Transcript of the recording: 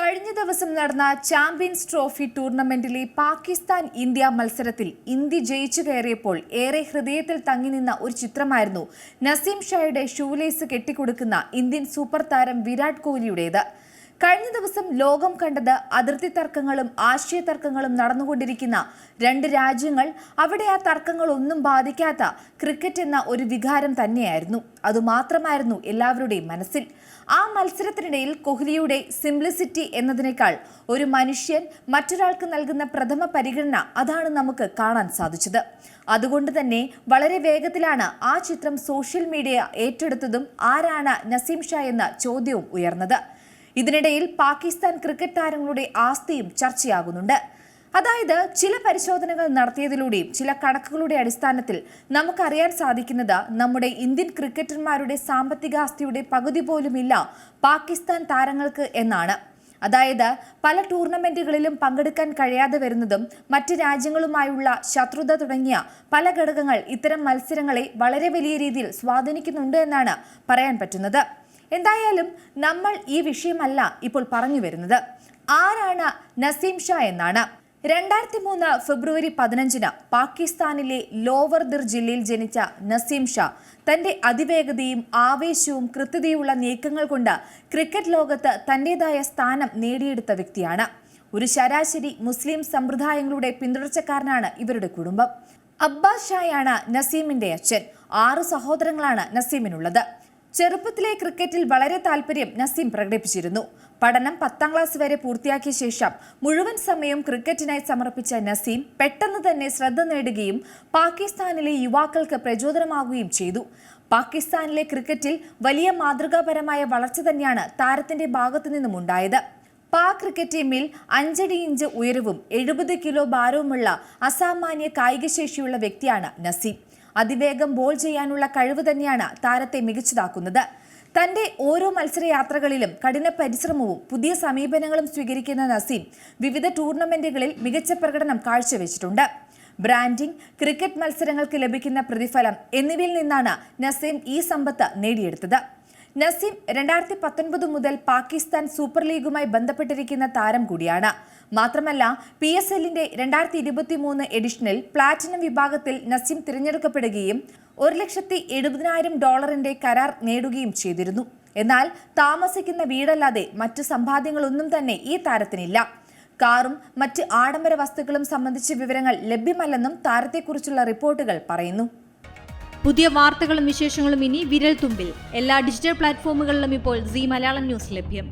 കഴിഞ്ഞ ദിവസം നടന്ന ചാമ്പ്യൻസ് ട്രോഫി ടൂർണമെന്റിലെ പാകിസ്ഥാൻ ഇന്ത്യ മത്സരത്തിൽ ഇന്ത്യ ജയിച്ചു കയറിയപ്പോൾ ഏറെ ഹൃദയത്തിൽ തങ്ങി നിന്ന ഒരു ചിത്രമായിരുന്നു നസീം ഷായുടെ ഷൂലേസ് കെട്ടിക്കൊടുക്കുന്ന ഇന്ത്യൻ സൂപ്പർ താരം വിരാട് കോഹ്ലിയുടേത്. കഴിഞ്ഞ ദിവസം ലോകം കണ്ടത് അതിർത്തി തർക്കങ്ങളും ആശയ തർക്കങ്ങളും നടന്നുകൊണ്ടിരിക്കുന്ന രണ്ട് രാജ്യങ്ങൾ, അവിടെ ആ തർക്കങ്ങൾ ഒന്നും ബാധിക്കാത്ത ക്രിക്കറ്റ് എന്ന ഒരു വികാരം തന്നെയായിരുന്നു. അതുമാത്രമായിരുന്നു എല്ലാവരുടെയും മനസ്സിൽ. ആ മത്സരത്തിനിടയിൽ കോഹ്ലിയുടെ സിംപ്ലിസിറ്റി എന്നതിനേക്കാൾ ഒരു മനുഷ്യൻ മറ്റൊരാൾക്ക് നൽകുന്ന പ്രഥമ പരിഗണന, അതാണ് നമുക്ക് കാണാൻ സാധിച്ചത്. അതുകൊണ്ട് തന്നെ വളരെ വേഗത്തിലാണ് ആ ചിത്രം സോഷ്യൽ മീഡിയ ഏറ്റെടുത്തതും ആരാണ് നസീം ഷാ എന്ന ചോദ്യവും ഉയർന്നത്. ഇതിനിടയിൽ പാകിസ്ഥാൻ ക്രിക്കറ്റ് താരങ്ങളുടെ ആസ്തിയും ചർച്ചയാകുന്നുണ്ട്. അതായത് ചില പരിശോധനകൾ നടത്തിയതിലൂടെയും ചില കണക്കുകളുടെ അടിസ്ഥാനത്തിൽ നമുക്കറിയാൻ സാധിക്കുന്നത് നമ്മുടെ ഇന്ത്യൻ ക്രിക്കറ്റർമാരുടെ സാമ്പത്തികാസ്തിയുടെ പകുതി പോലുമില്ല പാകിസ്ഥാൻ താരങ്ങൾക്ക് എന്നാണ്. അതായത് പല ടൂർണമെന്റുകളിലും പങ്കെടുക്കാൻ കഴിയാതെ വരുന്നതും മറ്റ് രാജ്യങ്ങളുമായുള്ള ശത്രുത തുടങ്ങിയ പല ഘടകങ്ങൾ ഇത്തരം മത്സരങ്ങളെ വളരെ വലിയ രീതിയിൽ സ്വാധീനിക്കുന്നുണ്ട് എന്നാണ് പറയാൻ പറ്റുന്നത്. എന്തായാലും നമ്മൾ ഈ വിഷയമല്ല ഇപ്പോൾ പറഞ്ഞു വരുന്നത്. ആരാണ് നസീം ഷാ എന്നാണ്. 2003 ഫെബ്രുവരി 15 പാകിസ്ഥാനിലെ ലോവർ ദിർ ജില്ലയിൽ ജനിച്ച നസീം ഷാ തന്റെ അതിവേഗതയും ആവേശവും കൃത്യതയുള്ള നീക്കങ്ങൾ കൊണ്ട് ക്രിക്കറ്റ് ലോകത്ത് തന്റേതായ സ്ഥാനം നേടിയെടുത്ത വ്യക്തിയാണ്. ഒരു ശരാശരി മുസ്ലിം സമ്പ്രദായങ്ങളുടെ പിന്തുടർച്ചക്കാരനാണ് ഇവരുടെ കുടുംബം. അബ്ബാസ് ഷായാണ് നസീമിന്റെ അച്ഛൻ. 6 സഹോദരങ്ങളാണ് നസീമിനുള്ളത്. ചെറുപ്പത്തിലെ ക്രിക്കറ്റിൽ വളരെ താല്പര്യം നസീം പ്രകടിപ്പിച്ചിരുന്നു. പഠനം 10ാം ക്ലാസ് വരെ പൂർത്തിയാക്കിയ ശേഷം മുഴുവൻ സമയം ക്രിക്കറ്റിനായി സമർപ്പിച്ച നസീം പെട്ടെന്ന് തന്നെ ശ്രദ്ധ നേടുകയും പാകിസ്ഥാനിലെ യുവാക്കൾക്ക് പ്രചോദനമാവുകയും ചെയ്തു. പാകിസ്ഥാനിലെ ക്രിക്കറ്റിൽ വലിയ മാതൃകാപരമായ വളർച്ച തന്നെയാണ് താരത്തിന്റെ ഭാഗത്തു നിന്നും ഉണ്ടായത്. പാക് ക്രിക്കറ്റ് ടീമിൽ 5 ഇഞ്ച് ഉയരവും 70 കിലോ ഭാരവുമുള്ള അസാമാന്യ കായികശേഷിയുള്ള വ്യക്തിയാണ് നസീം. അതിവേഗം ബോൾ ചെയ്യാനുള്ള കഴിവ് തന്നെയാണ് താരത്തെ മികച്ചതാക്കുന്നത്. തന്റെ ഓരോ മത്സരയാത്രകളിലും കഠിന പരിശ്രമവും പുതിയ സമീപനങ്ങളും സ്വീകരിക്കുന്ന നസീം വിവിധ ടൂർണമെന്റുകളിൽ മികച്ച പ്രകടനം കാഴ്ചവെച്ചിട്ടുണ്ട്. ബ്രാൻഡിംഗ്, ക്രിക്കറ്റ് മത്സരങ്ങൾക്ക് ലഭിക്കുന്ന പ്രതിഫലം എന്നിവയിൽ നിന്നാണ് നസീം ഈ സമ്പത്ത് നേടിയെടുത്തത്. നസീം 2019 മുതൽ പാകിസ്ഥാൻ സൂപ്പർ ലീഗുമായി ബന്ധപ്പെട്ടിരിക്കുന്ന താരം കൂടിയാണ്. മാത്രമല്ല PSLന്റെ 2023 എഡിഷനിൽ പ്ലാറ്റിനം വിഭാഗത്തിൽ നസീം തിരഞ്ഞെടുക്കപ്പെടുകയും $170,000 കരാർ നേടുകയും ചെയ്തിരുന്നു. എന്നാൽ താമസിക്കുന്ന വീടല്ലാതെ മറ്റു സമ്പാദ്യങ്ങളൊന്നും തന്നെ ഈ താരത്തിനില്ല. കാറും മറ്റ് ആഡംബര വസ്തുക്കളും സംബന്ധിച്ച വിവരങ്ങൾ ലഭ്യമല്ലെന്നും താരത്തെക്കുറിച്ചുള്ള റിപ്പോർട്ടുകൾ പറയുന്നു. പുതിയ വാർത്തകളും വിശേഷങ്ങളും ഇനി വിരൽ തുമ്പിൽ. എല്ലാ ഡിജിറ്റൽ പ്ലാറ്റ്ഫോമുകളിലും ഇപ്പോൾ സീ മലയാളം ന്യൂസ് ലഭ്യം.